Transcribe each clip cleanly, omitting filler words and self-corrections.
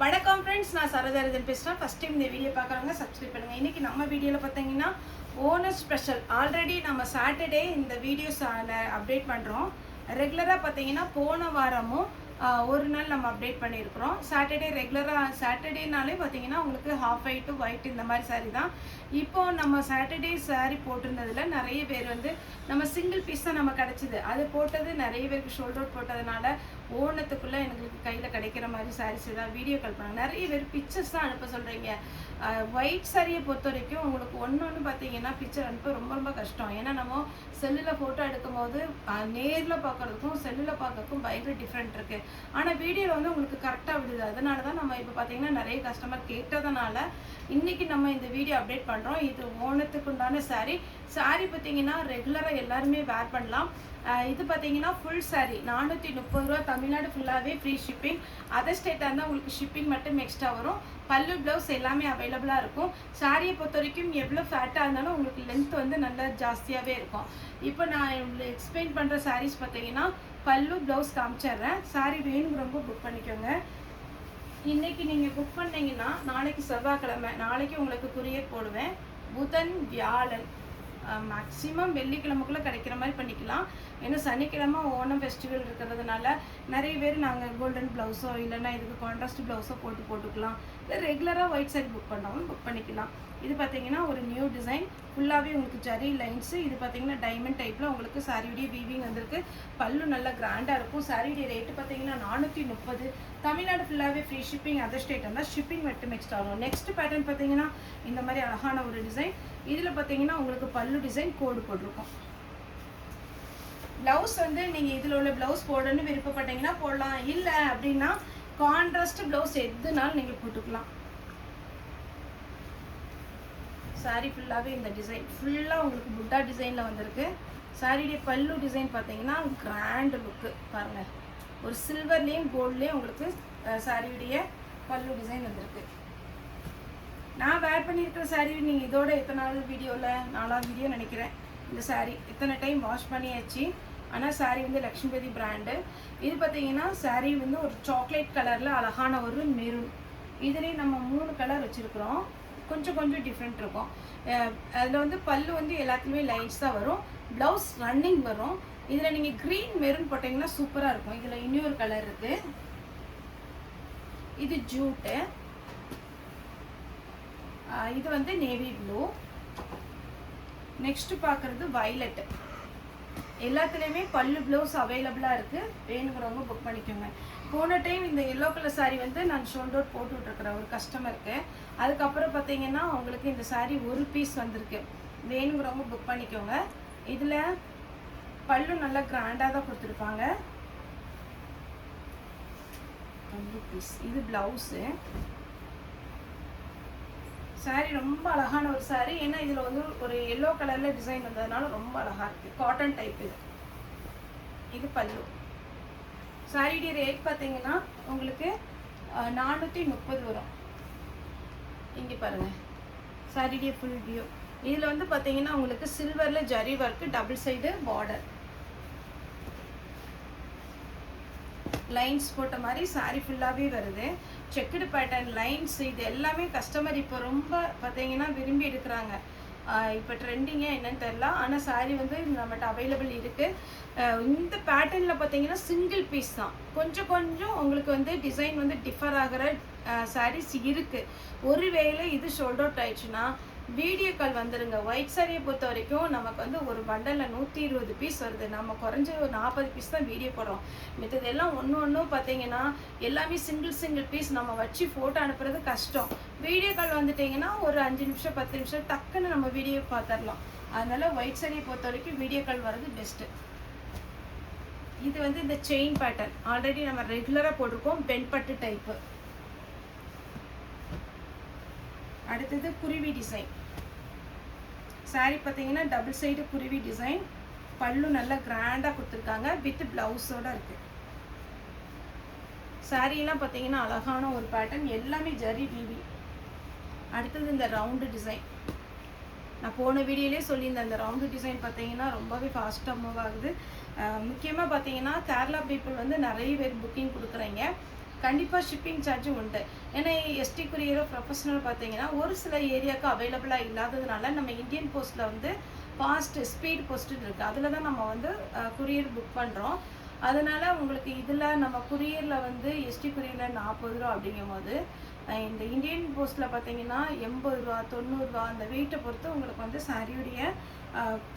வணக்கம் ஃப்ரெண்ட்ஸ், நான் சரதாரதன் பேசுகிறேன். ஃபஸ்ட் டைம் இந்த வீடியோ பார்க்குறவங்க சப்ஸ்கிரைப் பண்ணுங்கள். இன்றைக்கி நம்ம வீடியோவில் பார்த்தீங்கன்னா ஓணம் ஸ்பெஷல். ஆல்ரெடி நம்ம சாட்டர்டே இந்த வீடியோஸ் அப்டேட் பண்ணுறோம். ரெகுலராக பார்த்தீங்கன்னா போன வாரமும் ஒரு நாள் நம்ம அப்டேட் பண்ணியிருக்கிறோம். சாட்டர்டே ரெகுலராக சாட்டர்டேனாலே பார்த்தீங்கன்னா உங்களுக்கு ஹாஃப் ஒயிட்டு ஒயிட் இந்த மாதிரி சாரீ தான். இப்போது நம்ம சாட்டர்டே சாரீ போட்டிருந்ததில் நிறைய பேர் வந்து நம்ம சிங்கிள் பீஸ் தான் நம்ம கிடச்சிது. அது போட்டது நிறைய பேருக்கு ஷோல்டர் அவுட் போட்டதுனால ஓணத்துக்குள்ளே எங்களுக்கு கையில் கிடைக்கிற மாதிரி சாரீஸ் ஏதாவது வீடியோ கால் பண்ணாங்க. நிறைய பேர் பிக்சர்ஸ் தான் அனுப்ப சொல்கிறீங்க. ஒயிட் சாரியை பொறுத்த வரைக்கும் உங்களுக்கு ஒன்று பார்த்தீங்கன்னா பிக்சர் அனுப்ப ரொம்ப ரொம்ப கஷ்டம். ஏன்னா நம்ம செல்லில் ஃபோட்டோ எடுக்கும் போது நேரில் பார்க்குறதுக்கும் செல்லில் பார்க்கறதுக்கும் பயங்கர டிஃப்ரெண்ட் இருக்குது. ஆனால் வீடியோவில் வந்து உங்களுக்கு கரெக்டாக விடுது. அதனால தான் நம்ம இப்போ பார்த்தீங்கன்னா நிறைய கஸ்டமர் கேட்டதுனால இன்றைக்கி நம்ம இந்த வீடியோ அப்டேட் பண்ணுறோம். இது ஓணத்துக்கு உண்டான சாரீ பார்த்தீங்கன்னா ரெகுலராக எல்லாருமே வேர் பண்ணலாம். இது பார்த்தீங்கன்னா ஃபுல் சாரீ 430 ரூபா. தமிழ்நாடு ஃபுல்லாகவே ஃப்ரீ ஷிப்பிங். அதர் ஸ்டேட்டாக இருந்தால் உங்களுக்கு ஷிப்பிங் மட்டும் எக்ஸ்ட்ரா வரும். பல்லு ப்ளவுஸ் எல்லாமே அவைலபிளாக இருக்கும். சாரியை பொறுத்த வரைக்கும் எவ்வளோ ஃபேட்டாக இருந்தாலும் உங்களுக்கு லென்த் வந்து நல்லா ஜாஸ்தியாகவே இருக்கும். இப்போ நான் எக்ஸ்பிளைன் பண்ணுற சாரீஸ் பார்த்தீங்கன்னா பல்லு ப்ளவுஸ் காமிச்சிட்றேன். சாரீ வேணுங்கிறவங்க புக் பண்ணிக்கோங்க. இன்றைக்கி நீங்கள் புக் பண்ணிங்கன்னா நாளைக்கு செவ்வாய்க்கிழமை, நாளைக்கு உங்களுக்கு கொரியர் போடுவேன். புதன் வியாழன் மேக்ஸிமம் வெள்ளிக்கிழமைக்குள்ளே கிடைக்கிற மாதிரி பண்ணிக்கலாம். ஏன்னா சனிக்கிழமை ஓணம் ஃபெஸ்டிவல் இருக்கிறதுனால நிறைய பேர் நாங்கள் கோல்டன் ப்ளவுஸோ இல்லைன்னா இதுக்கு கான்ட்ராஸ்ட் ப்ளவுஸோ போட்டுக்கலாம். இல்லை ரெகுலராக ஒயிட் சாரி புக் பண்ணாலும் புக் பண்ணிக்கலாம். இது பார்த்தீங்கன்னா ஒரு நியூ டிசைன், ஃபுல்லாகவே உங்களுக்கு ஜரி லைன்ஸு. இது பார்த்தீங்கன்னா டைமண்ட் டைப்பில் உங்களுக்கு சாரியுடைய வீவிங் வந்திருக்கு. பல்லு நல்லா கிராண்டாக இருக்கும். சாரியுடைய ரேட்டு பார்த்தீங்கன்னா 430. தமிழ்நாடு ஃபுல்லாகவே ஃப்ரீ ஷிப்பிங். அதர் ஸ்டேட் இருந்தால் ஷிப்பிங் மட்டும் எக்ஸ்ட்ரா வரும். நெக்ஸ்ட் பேட்டர்ன் பார்த்தீங்கன்னா இந்த மாதிரி அழகான ஒரு டிசைன். இதில் பார்த்தீங்கன்னா உங்களுக்கு பல்லு டிசைன் கோடு போட்டிருக்கும். ப்ளவுஸ் வந்து நீங்கள் இதில் உள்ள ப்ளவுஸ் போடணும்னு விருப்பப்பட்டீங்கன்னா போடலாம். இல்லை அப்படின்னா கான்ட்ராஸ்ட் ப்ளவுஸ் எதுனாலும் நீங்கள் போட்டுக்கலாம். சாரீ ஃபுல்லாகவே இந்த டிசைன் ஃபுல்லாக உங்களுக்கு புட்டா டிசைனில் வந்திருக்கு. சாரியுடைய பல்லு டிசைன் பார்த்தீங்கன்னா கிராண்ட் லுக்கு பாருங்கள். ஒரு சில்வர்லேயும் கோல்ட்லேயும் உங்களுக்கு சாரியுடைய பல்லு டிசைன் வந்திருக்கு. நான் வேர் பண்ணியிருக்கிற சாரீ நீங்கள் இதோட எத்தனாவது வீடியோவில் 4வது வீடியோ நினைக்கிறேன். இந்த சாரீ இத்தனை டைம் வாஷ் பண்ணியாச்சு. ஆனால் சாரீ வந்து லக்ஷ்மிபதி பிராண்டு. இது பார்த்தீங்கன்னா சாரீ வந்து ஒரு சாக்லேட் கலரில் அழகான ஒரு மெரூன். இதுலேயே நம்ம 3 கலர் வச்சுருக்குறோம். கொஞ்சம் டிஃப்ரெண்ட் இருக்கும். அதில் வந்து பல்லு வந்து எல்லாத்துலேயுமே லைன்ஸ் தான் வரும். ப்ளவுஸ் ரன்னிங் வரும். இதில் நீங்கள் க்ரீன் மெரூன் போட்டிங்கன்னா சூப்பராக இருக்கும். இதில் இன்னொரு கலர் இருக்குது. இது ஜூட்டு. இது வந்து நேவி ப்ளூ. நெக்ஸ்ட் பார்க்குறது வயலட்டு. எல்லாத்துலேயுமே பல்லு ப்ளவுஸ் அவைலபிளாக இருக்குது. வேணுங்கிறவங்க புக் பண்ணிக்கோங்க. போன டைம் இந்த எல்லோ கலர் சாரீ வந்து நான் ஷோல்டர் அவுட் போட்டு விட்ருக்குறேன் ஒரு கஸ்டமருக்கு. அதுக்கப்புறம் பார்த்தீங்கன்னா உங்களுக்கு இந்த சாரீ ஒரு பீஸ் வந்திருக்கு. வேணுங்கிறவங்க புக் பண்ணிக்கோங்க. இதில் பல்லு நல்லா கிராண்டாக தான் கொடுத்துருப்பாங்க. பல்லு பீஸ். இது ப்ளவுஸு. சாரீ ரொம்ப அழகான ஒரு சாரீ. ஏன்னா இதில் வந்து ஒரு எல்லோ கலரில் டிசைன் வந்ததுனால ரொம்ப அழகாக இருக்குது. காட்டன் டைப் இது. இது பல்லு. சாரியுடைய ரேட் பார்த்தீங்கன்னா உங்களுக்கு 430 வரும். இங்கே பாருங்கள் சாரியுடைய ஃபுல் வியூ. இதில் வந்து பார்த்தீங்கன்னா உங்களுக்கு சில்வரில் zari work, double side border, lines போட்ட மாதிரி சாரீ ஃபுல்லாகவே வருது. செக்குடு பேட்டர்ன் லைன்ஸ் இது எல்லாமே கஸ்டமர் இப்போ ரொம்ப பார்த்தீங்கன்னா விரும்பி எடுக்கிறாங்க. இப்போ ட்ரெண்டிங்காக என்னன்னு தெரில. ஆனால் சாரீ வந்து நம்மகிட்ட அவைலபிள் இருக்குது. இந்த பேட்டர்னில் பார்த்தீங்கன்னா சிங்கிள் பீஸ் தான். கொஞ்சம் உங்களுக்கு வந்து டிசைன் வந்து டிஃபர் ஆகிற சாரீஸ் இருக்குது. ஒருவேளை இது ஷோல்டர் அவுட் ஆயிடுச்சுன்னா வீடியோ கால் வந்துடுங்க. ஒயிட் சாரியை பொறுத்த வரைக்கும் நமக்கு வந்து ஒரு பண்டலில் 120 பீஸ் வருது. நம்ம குறைஞ்ச ஒரு 40 பீஸ் தான் வீடியோ போடுறோம். மித்தது எல்லாம் ஒன்று பார்த்தீங்கன்னா எல்லாமே சிங்கிள் பீஸ். நம்ம வச்சு ஃபோட்டோ அனுப்புறது கஷ்டம். வீடியோ கால் வந்துட்டிங்கன்னா ஒரு 5 நிமிஷம் 10 நிமிஷம் டக்குன்னு நம்ம வீடியோ பார்த்துடலாம். அதனால் ஒயிட் சாரியை பொறுத்த வரைக்கும் வீடியோ கால் வர்றது பெஸ்ட்டு. இது வந்து இந்த செயின் பேட்டர்ன் ஆல்ரெடி நம்ம ரெகுலராக போட்டிருக்கோம். பென்பட்டு டைப்பு. அடுத்தது குருவி டிசைன். சாரீ பார்த்தீங்கன்னா டபுள் சைடு குருவி டிசைன். பல்லு நல்லா கிராண்டாக கொடுத்துருக்காங்க. வித் ப்ளவுஸோடு இருக்குது. சாரீலாம் பார்த்தீங்கன்னா அழகான ஒரு பேட்டர்ன். எல்லாமே ஜரி வீவி. அடுத்தது இந்த ரவுண்டு டிசைன். நான் போன வீடியோலேயே சொல்லியிருந்தேன். அந்த ரவுண்டு டிசைன் பார்த்தீங்கன்னா ரொம்பவே ஃபாஸ்ட்டாக மூவ் ஆகுது. முக்கியமாக பார்த்தீங்கன்னா கேரளா பீப்புள் வந்து நிறைய பேர் புக்கிங் கொடுக்குறீங்க. கண்டிப்பாக ஷிப்பிங் சார்ஜும் உண்டு. ஏன்னா எஸ்டி கொரியரோ ப்ரொஃபஷனல் பார்த்தீங்கன்னா ஒரு சில ஏரியாவுக்கு அவைலபிளாக இல்லாததுனால நம்ம இந்தியன் போஸ்ட்டில் வந்து ஃபாஸ்ட் ஸ்பீட் போஸ்ட்டுன்னு இருக்குது, அதில் தான் நம்ம வந்து கொரியர் புக் பண்ணுறோம். அதனால் உங்களுக்கு இதில் நம்ம கொரியரில் வந்து எஸ்டி கொரியரில் 40 ரூபா அப்படிங்கும் போது இந்த இந்தியன் போஸ்ட்டில் பார்த்தீங்கன்னா 80 ரூபா 90 ரூபா அந்த வெயிட்டை பொறுத்து உங்களுக்கு வந்து சாரியுடைய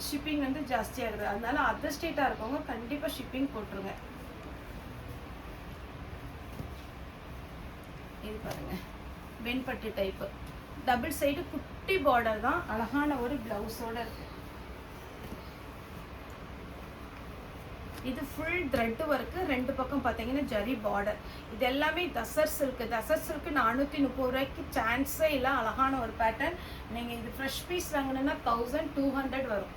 ஷிப்பிங் வந்து ஜாஸ்தியாகுது. அதனால அதர் ஸ்டேட்டாக இருக்கவங்க கண்டிப்பாக ஷிப்பிங் போட்டுருங்க. இது பாருங்கள் வெண்பட்டு டைப்பு டபுள் சைடு குட்டி பார்டர் தான், அழகான ஒரு ப்ளவுஸோடு இருக்குது. இது ஃபுல் த்ரெட் ஒர்க்கு, 2 பக்கம் பார்த்தீங்கன்னா ஜரி பார்டர். இது எல்லாமே தசர் சில்க்கு. தசர் சில்க்கு 430 ரூபாய்க்கு சான்ஸே இல்லை. அழகான ஒரு பேட்டர்ன். நீங்கள் இது ஃப்ரெஷ் பீஸ் வாங்கினீங்கன்னா 1200 வரும்.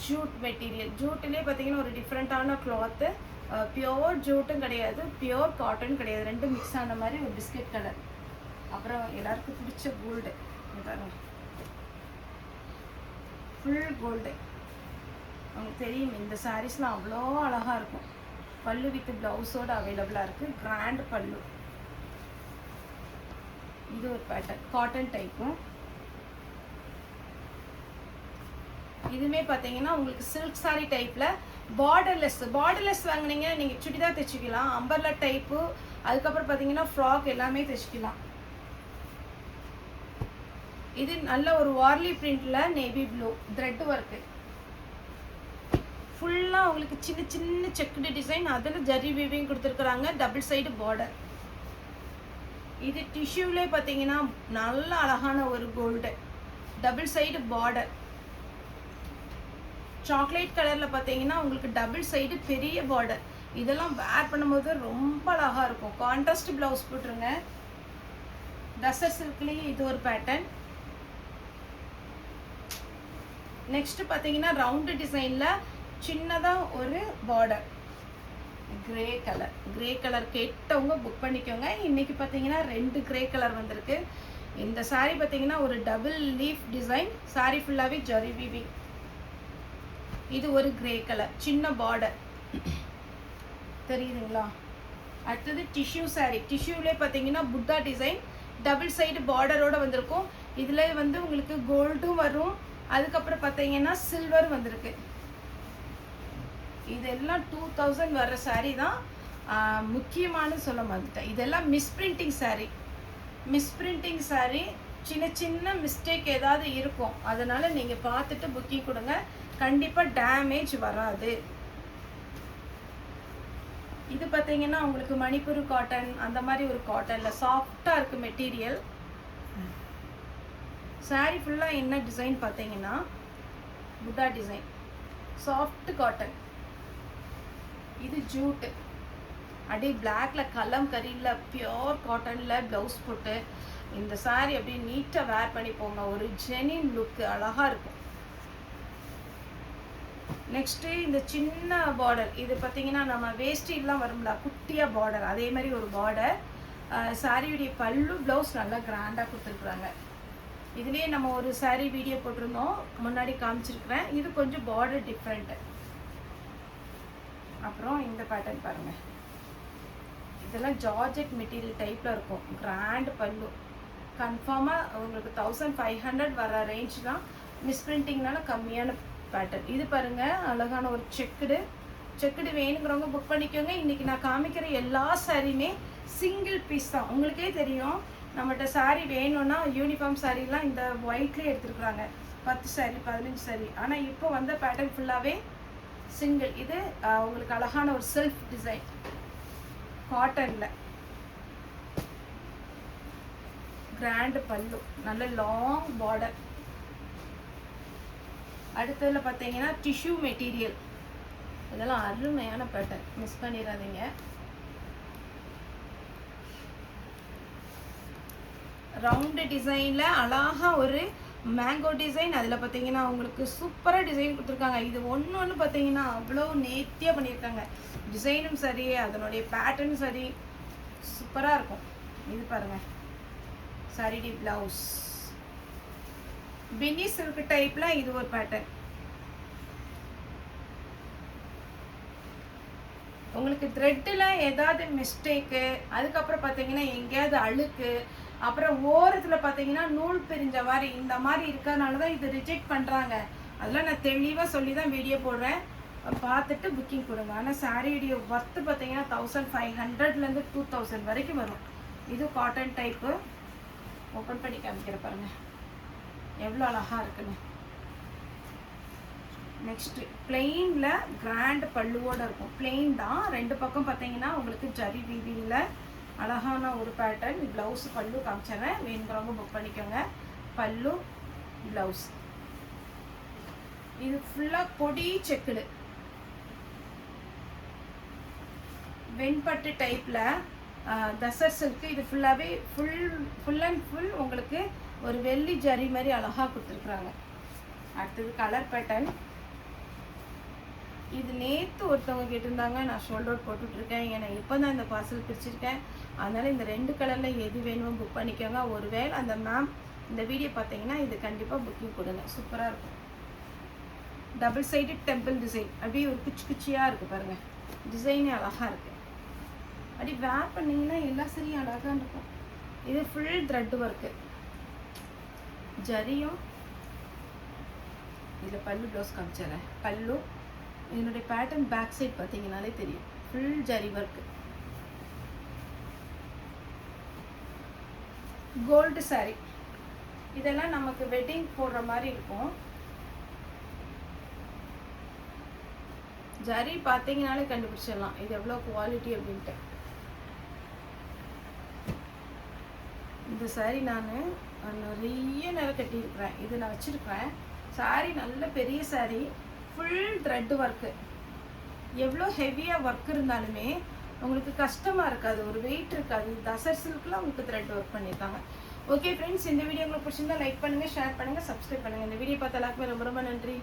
ஜூட் மெட்டீரியல், ஜூட்லேயே பார்த்தீங்கன்னா ஒரு டிஃப்ரெண்ட்டான கிளாத்து. பியோர் ஜூட்டும் கிடையாது, பியோர் காட்டன் கிடையாது, ரெண்டும் மிக்ஸ் ஆன மாதிரி ஒரு பிஸ்கட் கலர். அப்புறம் எல்லாருக்கும் பிடிச்ச கோல்டு பாருங்க, ஃபுல் கோல்டு. உங்களுக்கு தெரியும் இந்த சாரீஸ்லாம் அவ்வளோ அழகாக இருக்கும். பல்லு வித் ப்ளவுஸோடு அவைலபிளாக இருக்குது. கிராண்ட் பல்லு. இது ஒரு பேட்டர்ன் காட்டன் டைப்பும். இதுவுமே பார்த்தீங்கன்னா உங்களுக்கு சில்க் சாரி டைப்பில் பார்டர்லெஸ் வாங்கினீங்க நீங்கள் சுடிதார் தைச்சிக்கலாம். அம்பர்லா டைப்பு, அதுக்கப்புறம் பார்த்தீங்கன்னா ஃப்ராக் எல்லாமே தைச்சிக்கலாம். இது நல்ல ஒரு வார்லி பிரிண்டில் நேவி ப்ளூ த்ரெட் ஒர்க்கு. ஃபுல்லாக உங்களுக்கு சின்ன சின்ன செக்குடு டிசைன், அதில் ஜரி வீவிங் கொடுத்துருக்குறாங்க. Double side border. இது டிஷ்யூலே பார்த்தீங்கன்னா நல்ல அழகான ஒரு gold double side border. Chocolate கலரில் பார்த்தீங்கன்னா உங்களுக்கு டபுள் சைடு பெரிய பார்டர். இதெல்லாம் வேர் பண்ணும்போது ரொம்ப அழகாக இருக்கும். கான்ட்ராஸ்ட் ப்ளவுஸ் போட்டுருங்க. டசர் சில்க்லேயே இது ஒரு பேட்டர்ன். நெக்ஸ்ட் பார்த்தீங்கன்னா ரவுண்டு டிசைனில் சின்னதாக ஒரு பார்டர் கிரே கலர் கேட்டவங்க புக் பண்ணிக்கோங்க. இன்றைக்கி பார்த்தீங்கன்னா 2 கிரே கலர் வந்திருக்கு. இந்த சாரீ பார்த்தீங்கன்னா ஒரு டபுள் லீஃப் டிசைன். சாரீ ஃபுல்லாகவே ஜரி வீவிங். இது ஒரு கிரே கலர் சின்ன பார்டர் தெரியுதுங்களா? அடுத்தது டிஷ்யூ சாரீ. டிஷ்யூலே பார்த்தீங்கன்னா புத்தா டிசைன் டபுள் சைடு பார்டரோடு வந்திருக்கும். இதில் வந்து உங்களுக்கு கோல்டும் வரும், அதுக்கப்புறம் பார்த்தீங்கன்னா சில்வர் வந்திருக்கு. இதெல்லாம் 2000 வர்ற சாரீ தான். முக்கியமான சொல்ல மாட்டேன், இதெல்லாம் மிஸ்பிரிண்டிங் சாரீ. சின்ன மிஸ்டேக் ஏதாவது இருக்கும், அதனால் நீங்கள் பார்த்துட்டு புக்கிங் கொடுங்க. கண்டிப்பாக டேமேஜ் வராது. இது பார்த்தீங்கன்னா உங்களுக்கு மணிப்பூர் காட்டன் அந்த மாதிரி ஒரு காட்டனில் சாஃப்டாக இருக்குது மெட்டீரியல். சாரீ ஃபுல்லாக என்ன டிசைன் பார்த்தீங்கன்னா புத்தா டிசைன், சாஃப்ட் காட்டன். இது ஜூட்டு அப்படியே பிளாக்ல கலம்கரியில் பியோர் காட்டனில் ப்ளவுஸ் போட்டு இந்த சாரீ அப்படியே நீட்டாக வேர் பண்ணி போங்க. ஒரு ஜெனின் லுக்கு அழகாக இருக்கும். நெக்ஸ்ட்டு இந்த சின்ன பார்டர். இது பார்த்தீங்கன்னா நம்ம வேஸ்டிலாம் வரும்ல குட்டியாக பார்டர், அதே மாதிரி ஒரு பார்டர். சாரியுடைய பல்லு ப்ளவுஸ் நல்லா கிராண்டாக கொடுத்துருக்குறாங்க. இதுலேயே நம்ம ஒரு சாரீ வீடியோ போட்டிருந்தோம், முன்னாடி காமிச்சிருக்கிறேன். இது கொஞ்சம் பார்டர் டிஃப்ரெண்ட்டு. அப்புறம் இந்த பேட்டர்ன் பாருங்கள், இதெல்லாம் ஜார்ஜெட் மெட்டீரியல் டைப்பில் இருக்கும். கிராண்ட் பல்லு. கன்ஃபார்மாக உங்களுக்கு 1500 வர ரேஞ்ச் தான். மிஸ்பிரிண்டிங்னால கம்மியான பேட்டர்ன். இது பாருங்கள் அழகான ஒரு செக்குடு வேணுங்கிறவங்க புக் பண்ணிக்கோங்க. இன்றைக்கி நான் காமிக்கிற எல்லா சாரியுமே சிங்கிள் பீஸ் தான். உங்களுக்கே தெரியும் நம்மகிட்ட சாரீ வேணும்னா யூனிஃபார்ம் சாரீலாம் இந்த ஒயிட்லேயே எடுத்துருக்குறாங்க, 10 சாரீ 15 சாரீ. ஆனால் இப்போ வந்த பேட்டர்ன் ஃபுல்லாகவே சிங்கிள். இது உங்களுக்கு அழகான ஒரு செல்ஃப் டிசைன் காட்டனில். கிராண்ட் பல்லு, நல்ல லாங் பார்டர். அடுத்ததில் பார்த்தீங்கன்னா டிஷ்யூ மெட்டீரியல். இதெல்லாம் அருமையான பேட்டர்ன், மிஸ் பண்ணிடாதீங்க. ரவுண்டு டிசைனில் அழகாக ஒரு மேங்கோ டிசைன். அதில் பார்த்தீங்கன்னா உங்களுக்கு சூப்பராக டிசைன் கொடுத்துருக்காங்க. இது ஒன்று பார்த்தீங்கன்னா அவ்வளோ நேர்த்தியாக பண்ணியிருக்காங்க. டிசைனும் சரி, அதனுடைய பேட்டர்னும் சரி, சூப்பராக இருக்கும். இது பாருங்கள் சாரிடி ப்ளவுஸ் பின்னி சில்க் டைப்பில் இது ஒரு பேட்டர்ன். உங்களுக்கு த்ரெட்டில் ஏதாவது மிஸ்டேக்கு, அதுக்கப்புறம் பார்த்தீங்கன்னா எங்கேயாவது அழுக்கு, அப்புறம் ஓரத்தில் பார்த்தீங்கன்னா நூல் பிரிஞ்ச மாதிரி இந்த மாதிரி இருக்கிறதுனால தான் இது ரிஜெக்ட் பண்ணுறாங்க. அதெல்லாம் நான் தெளிவாக சொல்லி தான் வீடியோ போடுறேன். பார்த்துட்டு புக்கிங் கொடுங்க. ஆனால் சாரியுடைய ஒர்த்து பார்த்தீங்கன்னா 1500லேருந்து 2000 வரைக்கும் வரும். இது காட்டன் டைப்பு. ஓப்பன் பண்ணி காமிக்கிற பாருங்க எவ்வளோ அழகாக இருக்குன்னு. நெக்ஸ்ட்டு பிளெயினில் கிராண்ட் பல்லுவோடு இருக்கும். பிளெயின் தான், ரெண்டு பக்கம் பார்த்தீங்கன்னா உங்களுக்கு ஜரி வீவியில் அழகான ஒரு பேட்டர்ன். ப்ளவுஸ் பல்லு காமிச்சிடுறேன், வேணுங்கிறவங்க புக் பண்ணிக்கோங்க. பல்லு ப்ளவுஸ் இது ஃபுல்லாக பொடி செக்குடு வெண்பட்டு டைப்பில் தசர் சில்க்கு. இது ஃபுல்லாகவே ஃபுல் அண்ட் ஃபுல் உங்களுக்கு ஒரு வெள்ளி ஜரி மாதிரி அழகாக கொடுத்துருக்குறாங்க. அடுத்தது கலர் பேட்டர்ன். இது நேற்று ஒருத்தவங்க கேட்டிருந்தாங்க, நான் ஷோல்டர் அவுட் போட்டுட்ருக்கேன், ஏன்னா இப்போ தான் இந்த பார்சல் பிரிச்சிருக்கேன், அதனால் இந்த 2 கலரில் எது வேணுமோ புக் பண்ணிக்கோங்க. ஒருவேளை அந்த மேம் இந்த வீடியோ பார்த்தீங்கன்னா இது கண்டிப்பாக புக்கிங் கொடுங்க. சூப்பராக இருக்கும். டபுள் சைடு டெம்பிள் டிசைன், அப்படியே ஒரு குச்சி குச்சியாக இருக்குது பாருங்கள். டிசைனே அழகாக இருக்குது. அப்படி வேர் பண்ணிங்கன்னா எல்லா சரியும் அழகாக இருக்கும். இது ஃபுல் த்ரெட் ஒர்க்கு, ஜரியும். இதில் பல்லு ப்ளவுஸ் காமிச்சிடுறேன். பல்லு இதனுடைய பேட்டர்ன் பேக் சைட் பார்த்தீங்கன்னாலே தெரியும், full zari work. Gold sari, இதெல்லாம் நமக்கு வெட்டிங் போடுற மாதிரி இருக்கும். ஜரி பார்த்தீங்கனாலே கண்டுபிடிச்சிடலாம் இது எவ்வளோ குவாலிட்டி அப்படின்ட்டு. இந்த சாரி நான் நிறைய நேரம் கட்டியிருக்கிறேன். இது நான் வச்சுருக்கிறேன். சாரி நல்ல பெரிய சாரி, ஃபுல் த்ரெட் ஒர்க்கு. எவ்வளோ ஹெவியாக ஒர்க் இருந்தாலுமே உங்களுக்கு கஷ்டமாக இருக்காது, ஒரு வெயிட் இருக்காது. தசர் சில்கில் உங்களுக்கு த்ரெட் ஒர்க் பண்ணியிருக்காங்க. ஓகே ஃப்ரெண்ட்ஸ், இந்த வீடியோ உங்களுக்கு பிடிச்சிருந்தா லைக் பண்ணுங்கள், ஷேர் பண்ணுங்கள், சப்ஸ்கிரைப் பண்ணுங்கள். இந்த வீடியோ பார்த்த எல்லாருக்குமே ரொம்ப ரொம்ப நன்றி.